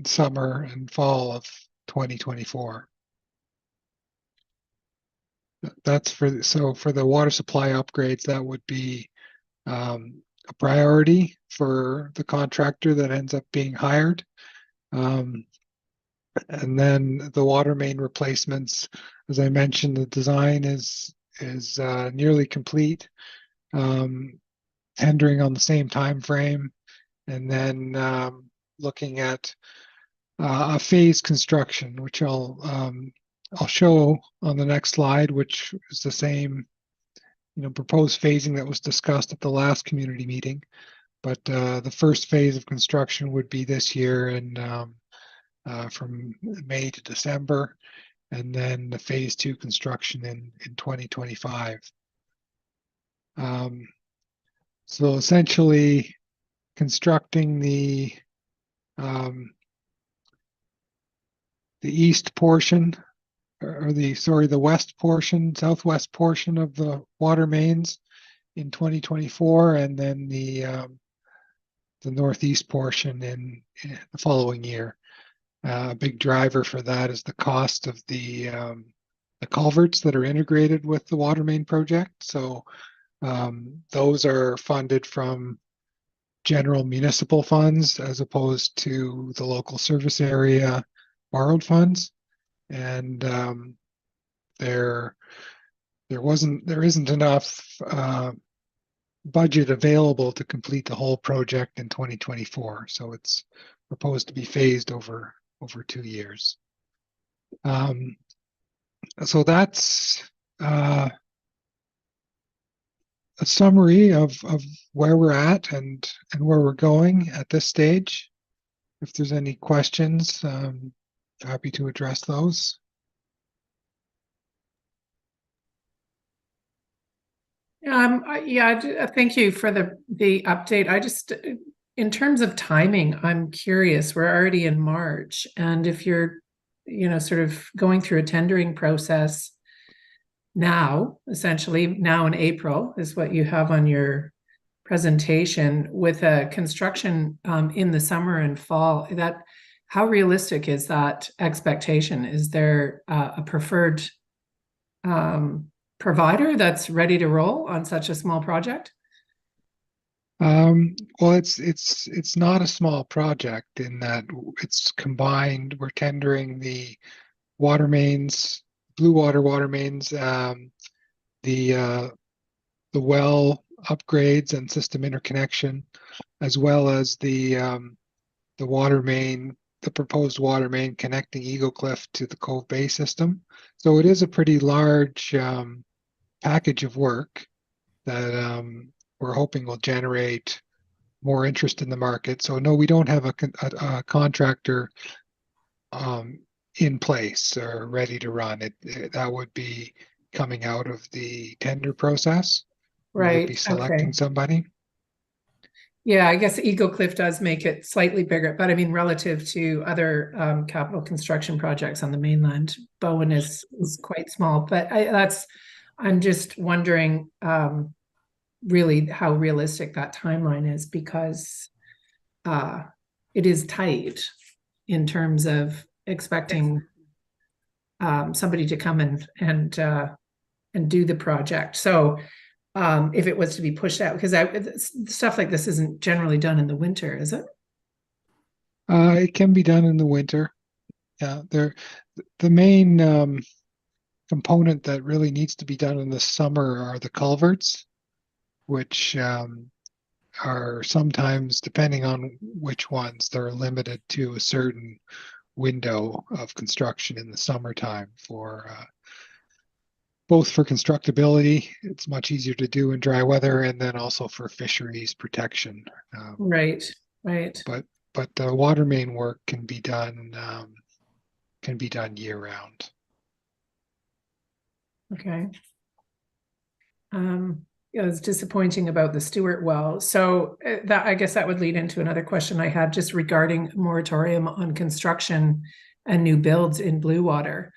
summer and fall of 2024. That's for the water supply upgrades, that would be a priority for the contractor that ends up being hired. And then the water main replacements, as I mentioned, the design is nearly complete, tendering on the same time frame, and then looking at a phase construction, which I'll show on the next slide, which is the same, proposed phasing that was discussed at the last community meeting. But the first phase of construction would be this year, and from May to December, and then the phase 2 construction in 2025. So essentially constructing the east portion, or the west portion, southwest portion of the water mains in 2024, and then the northeast portion in the following year. A big driver for that is the cost of the culverts that are integrated with the water main project. So those are funded from general municipal funds as opposed to the local service area borrowed funds. And there isn't enough budget available to complete the whole project in 2024. So it's proposed to be phased over 2 years. So that's a summary of where we're at and where we're going at this stage. If there's any questions, happy to address those. Thank you for the update. I just, in terms of timing, I'm curious. We're already in March, and if you're, sort of going through a tendering process now, essentially now in April is what you have on your presentation, with a construction in the summer and fall, how realistic is that expectation? Is there a preferred provider that's ready to roll on such a small project? Well, it's not a small project in that it's combined. We're tendering the water mains, blue water mains, the well upgrades and system interconnection, as well as the water main, the proposed water main connecting Eagle Cliff to the Cove Bay system. So it is a pretty large package of work that we're hoping will generate more interest in the market. So no, we don't have a contractor in place or ready to run. That would be coming out of the tender process. Right. We would be selecting somebody. Yeah, I guess Eagle Cliff does make it slightly bigger, but I mean, relative to other capital construction projects on the mainland, Bowen is quite small. But I'm just wondering really how realistic that timeline is, because it is tight in terms of expecting somebody to come and do the project. So if it was to be pushed out, because stuff like this isn't generally done in the winter, is it? It can be done in the winter. Yeah, the main component that really needs to be done in the summer are the culverts, which are sometimes, depending on which ones, they're limited to a certain window of construction in the summertime for both for constructability. It's much easier to do in dry weather, and then also for fisheries protection. Right. But the water main work can be done year round. Okay. It was disappointing about the Stewart well. So I guess that would lead into another question I had, just regarding moratorium on construction and new builds in blue water.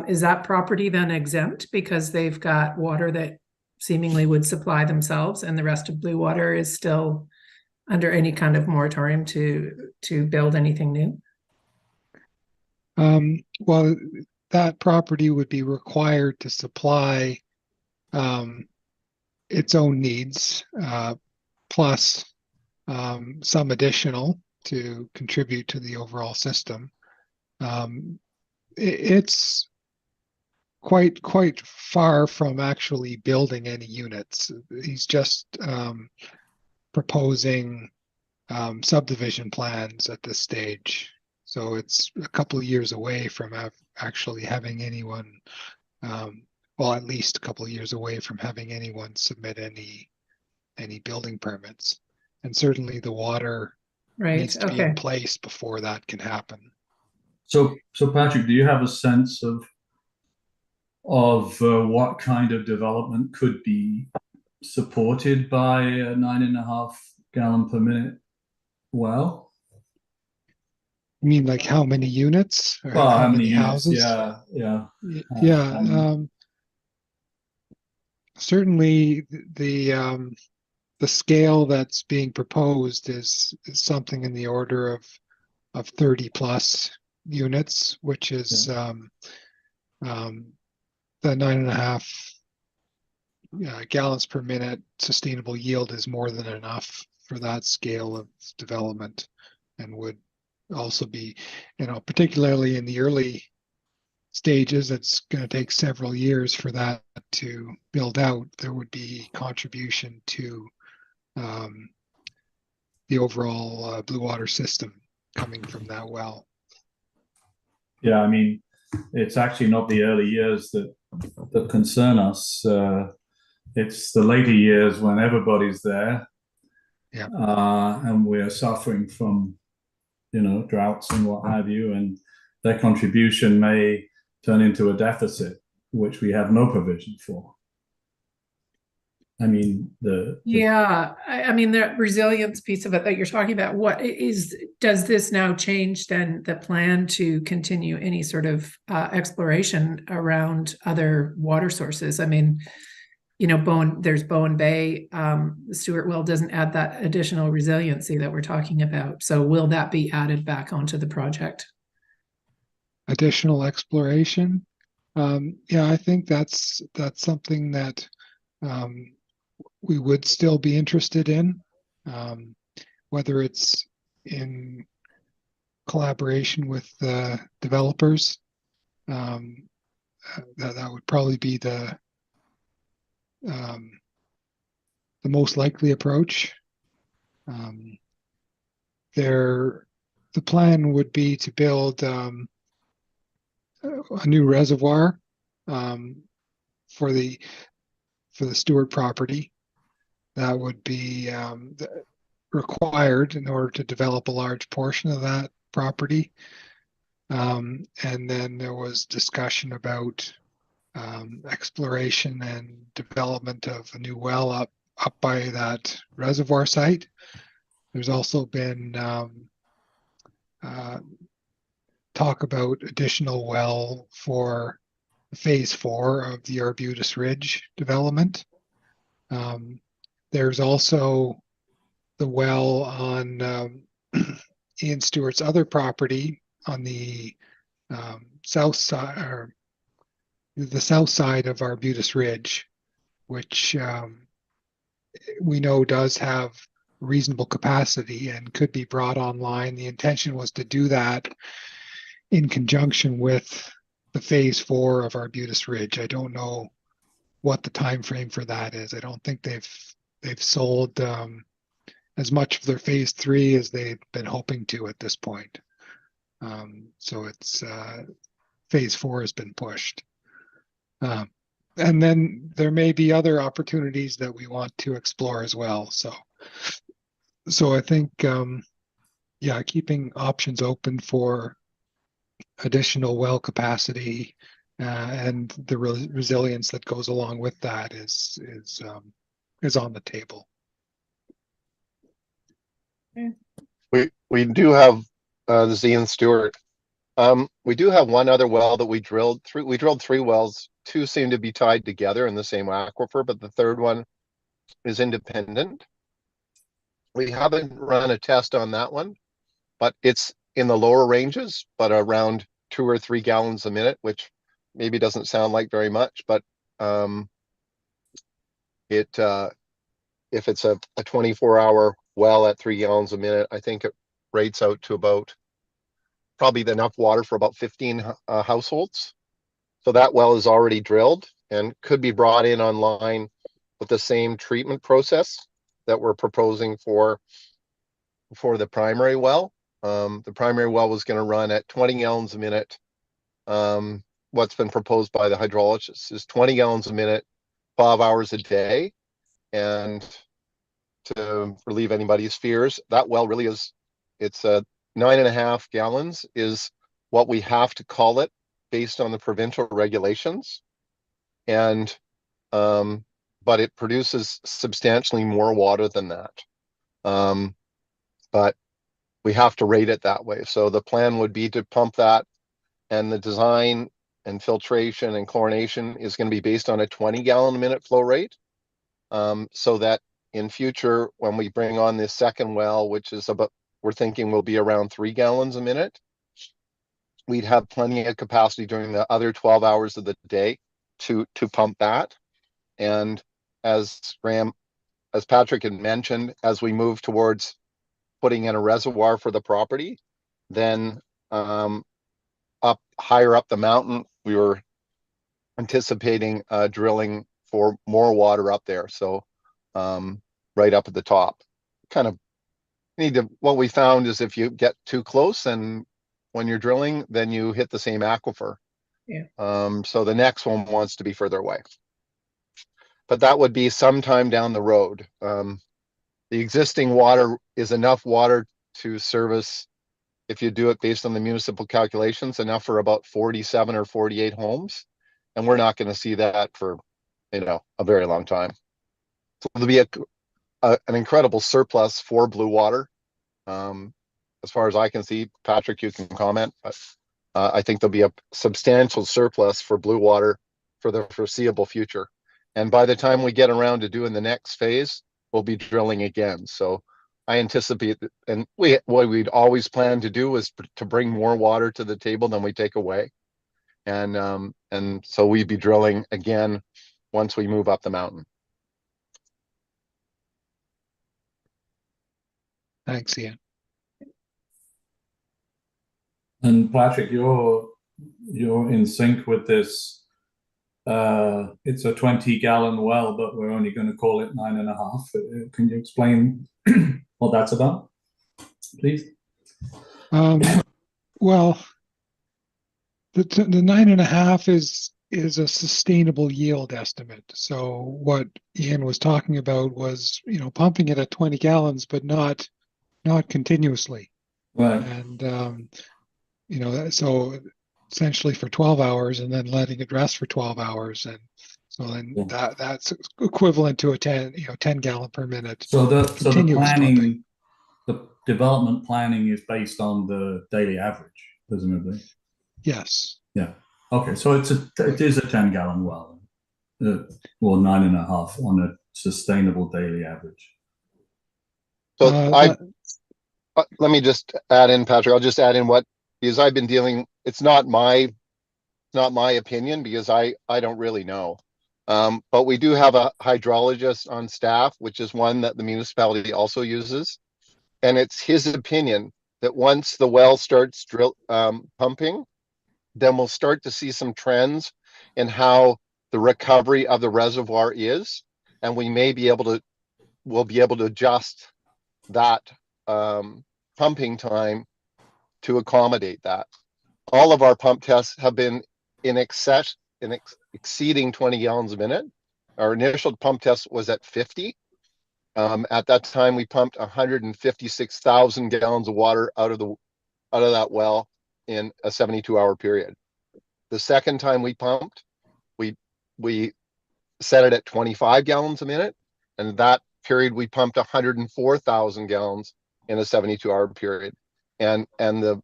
Is that property then exempt because they've got water that seemingly would supply themselves, and the rest of blue water is still under any kind of moratorium to build anything new? Well, that property would be required to supply its own needs, plus some additional to contribute to the overall system. It's quite far from actually building any units. He's just proposing subdivision plans at this stage. So it's a couple of years away from actually having anyone, well, at least a couple of years away from having anyone submit any building permits. And certainly the water Right. needs to be Okay. in place before that can happen. So Patrick, do you have a sense of what kind of development could be supported by a 9.5 gallon per minute well? You mean like how many units or Well, how many units? houses? Yeah. Yeah. Certainly the scale that's being proposed is something in the order of 30 plus units, which is the 9.5 gallons per minute sustainable yield is more than enough for that scale of development, and would also be, particularly in the early stages, it's going to take several years for that to build out. There would be contribution to the overall blue water system coming from that well. Yeah, I mean, it's actually not the early years that concern us. It's the later years when everybody's there, and we're suffering from, droughts and what have you, and their contribution may turn into a deficit, which we have no provision for. I mean, I mean, the resilience piece of it that you're talking about, does this now change then the plan to continue any sort of exploration around other water sources? I mean, there's Bowen Bay. The Stewart well doesn't add that additional resiliency that we're talking about. So will that be added back onto the project? Additional exploration? Yeah, I think that's something that we would still be interested in, whether it's in collaboration with the developers. That would probably be the most likely approach. The plan would be to build a new reservoir for the Stewart property. That would be required in order to develop a large portion of that property. And then there was discussion about exploration and development of a new well up by that reservoir site. There's also been talk about additional well for phase 4 of the Arbutus Ridge development. There's also the well on Ian Stewart's other property on the south side, or the south side of Arbutus Ridge, which we know does have reasonable capacity and could be brought online. The intention was to do that in conjunction with the phase 4 of Arbutus Ridge. I don't know what the time frame for that is. I don't think they've sold as much of their phase 3 as they've been hoping to at this point. So it's phase 4 has been pushed. And then there may be other opportunities that we want to explore as well. So I think, keeping options open for additional well capacity and the resilience that goes along with that is on the table. We do have the Ian Stewart. We do have one other well that we drilled. We drilled 3 wells. 2 seem to be tied together in the same aquifer, but the third one is independent. We haven't run a test on that one, but it's in the lower ranges, but around 2 or 3 gallons a minute, which maybe doesn't sound like very much, but if it's a 24-hour well at 3 gallons a minute, I think it rates out to about probably enough water for about 15 households. So that well is already drilled and could be brought in online with the same treatment process that we're proposing for the primary well. The primary well was going to run at 20 gallons a minute. What's been proposed by the hydrologist is 20 gallons a minute, 12 hours a day. And to relieve anybody's fears, that well really is, it's a 9.5 gallons is what we have to call it based on the provincial regulations. And but it produces substantially more water than that. But we have to rate it that way. So the plan would be to pump that, and the design and filtration and chlorination is going to be based on a 20 gallon a minute flow rate. So that in future, when we bring on this second well, which is about, we're thinking will be around 3 gallons a minute, we'd have plenty of capacity during the other 12 hours of the day to pump that. And as Patrick had mentioned, as we move towards putting in a reservoir for the property, then up higher up the mountain, we were anticipating drilling for more water up there. So right up at the top, kind of what we found is if you get too close and when you're drilling, then you hit the same aquifer. Yeah. So the next one wants to be further away. But that would be sometime down the road. The existing water is enough water to service, if you do it based on the municipal calculations, enough for about 47 or 48 homes. And we're not going to see that for, a very long time. So there'll be an incredible surplus for blue water. As far as I can see, Patrick, you can comment, but I think there'll be a substantial surplus for blue water for the foreseeable future. And by the time we get around to doing the next phase, we'll be drilling again. So I anticipate that, and what we'd always plan to do is to bring more water to the table than we take away. And so we'd be drilling again once we move up the mountain. Thanks, Ian. And Patrick, you're in sync with this. It's a 20 gallon well, but we're only going to call it 9.5. Can you explain what that's about, please? Well, the 9.5 is a sustainable yield estimate. So what Ian was talking about was, pumping it at 20 gallons, but not continuously. Right. And so essentially for 12 hours and then letting it rest for 12 hours. And so then that's equivalent to a 10 gallon per minute. So the planning, pumping. the development planning is based on the daily average, presumably. Yes. Yeah. Okay. So it is a 10 gallon well, or 9.5 on a sustainable daily average. So let me just add in, Patrick. I'll just add in because I've been dealing. It's not my opinion because I don't really know. But we do have a hydrologist on staff, which is one that the municipality also uses, and it's his opinion that once the well starts pumping, then we'll start to see some trends in how the recovery of the reservoir is, and we'll be able to adjust that pumping time to accommodate that. All of our pump tests have been exceeding 20 gallons a minute. Our initial pump test was at 50. At that time, we pumped 156,000 gallons of water out of that well in a 72-hour period. The second time we pumped, we set it at 25 gallons a minute, and that period we pumped 104,000 gallons in a 72-hour period, and the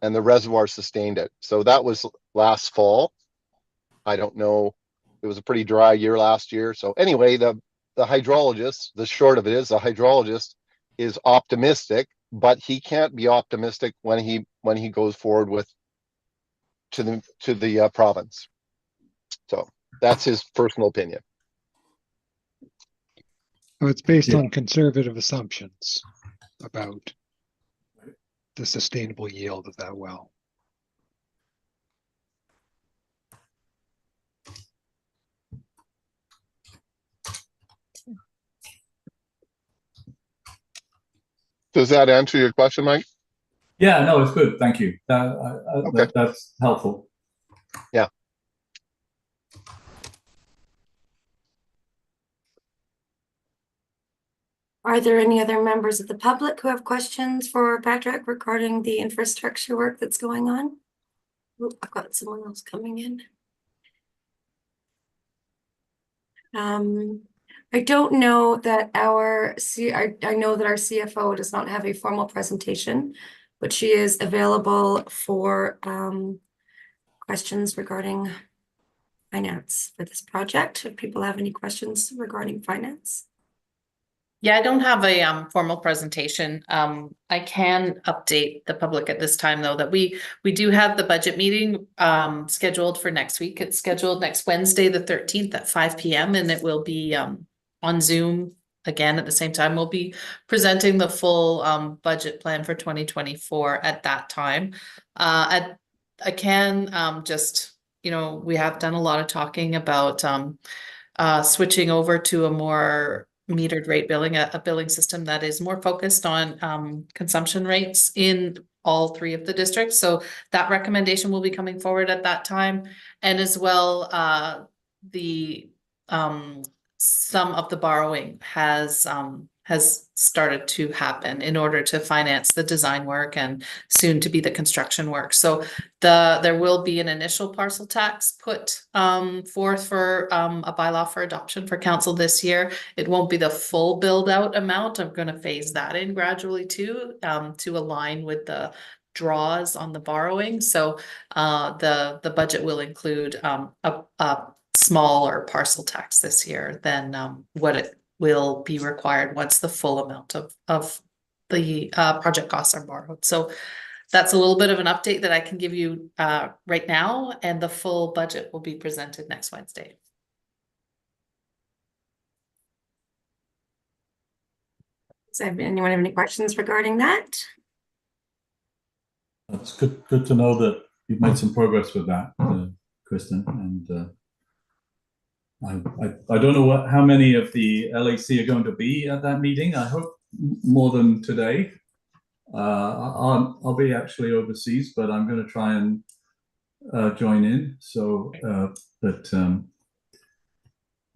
reservoir sustained it. So that was last fall. I don't know. It was a pretty dry year last year. So anyway, the hydrologist, the short of it is, the hydrologist is optimistic, but he can't be optimistic when he goes forward with to the province. So that's his personal opinion. So it's based Yeah. on conservative assumptions about the sustainable yield of that well. Does that answer your question, Mike? Yeah, no, it's good. Thank you. Okay. That's helpful. Yeah. Are there any other members of the public who have questions for Patrick regarding the infrastructure work that's going on? Ooh, I've got someone else coming in. I don't know that I know that our CFO does not have a formal presentation, but she is available for questions regarding finance for this project. If people have any questions regarding finance. Yeah, I don't have a formal presentation. I can update the public at this time, though, that we do have the budget meeting scheduled for next week. It's scheduled next Wednesday, the 13th at 5 p.m. and it will be on Zoom again at the same time. We'll be presenting the full budget plan for 2024 at that time. I can just, we have done a lot of talking about switching over to a more metered rate billing, a billing system that is more focused on consumption rates in all three of the districts. So that recommendation will be coming forward at that time. And as well, the some of the borrowing has started to happen in order to finance the design work and soon to be the construction work. So there will be an initial parcel tax put forth for a bylaw for adoption for council this year. It won't be the full build out amount. I'm going to phase that in gradually too, to align with the draws on the borrowing. So the budget will include a smaller parcel tax this year than what it will be required once the full amount of the project costs are borrowed. So that's a little bit of an update that I can give you right now, and the full budget will be presented next Wednesday. Does anyone have any questions regarding that? It's good to know that you've made some progress with that, Kristen. And I don't know how many of the LAC are going to be at that meeting. I hope more than today. I'll be actually overseas, but I'm going to try and join in. So, but a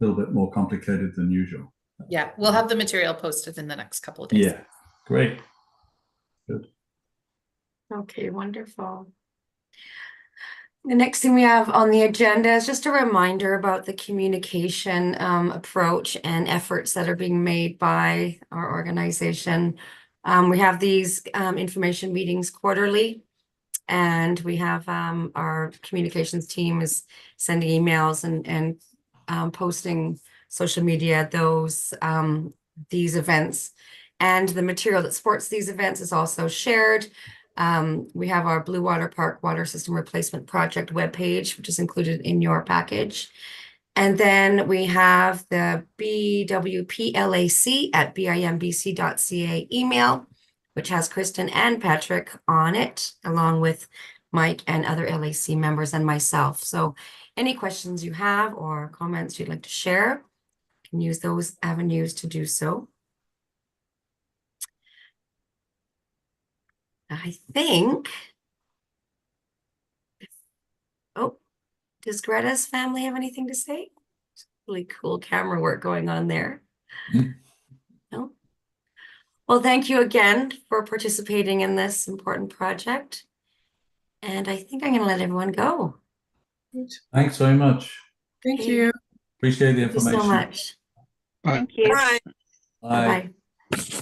little bit more complicated than usual. Yeah, we'll have the material posted in the next couple of days. Yeah, great. Good. Okay, wonderful. The next thing we have on the agenda is just a reminder about the communication approach and efforts that are being made by our organization. We have these information meetings quarterly, and we have our communications team is sending emails and posting social media these events, and the material that supports these events is also shared. We have our Blue Water Park Water System Replacement Project webpage, which is included in your package. And then we have the BWP LAC at bimbc.ca email, which has Kristen and Patrick on it, along with Mike and other LAC members and myself. So any questions you have or comments you'd like to share, you can use those avenues to do so. I think, oh, does Greta's family have anything to say? Really cool camera work going on there. No? Well, thank you again for participating in this important project. And I think I'm going to let everyone go. Thanks very much. Thank Okay. you. Appreciate the Thank you information. so much. Bye. Thank you. Bye. Bye-bye.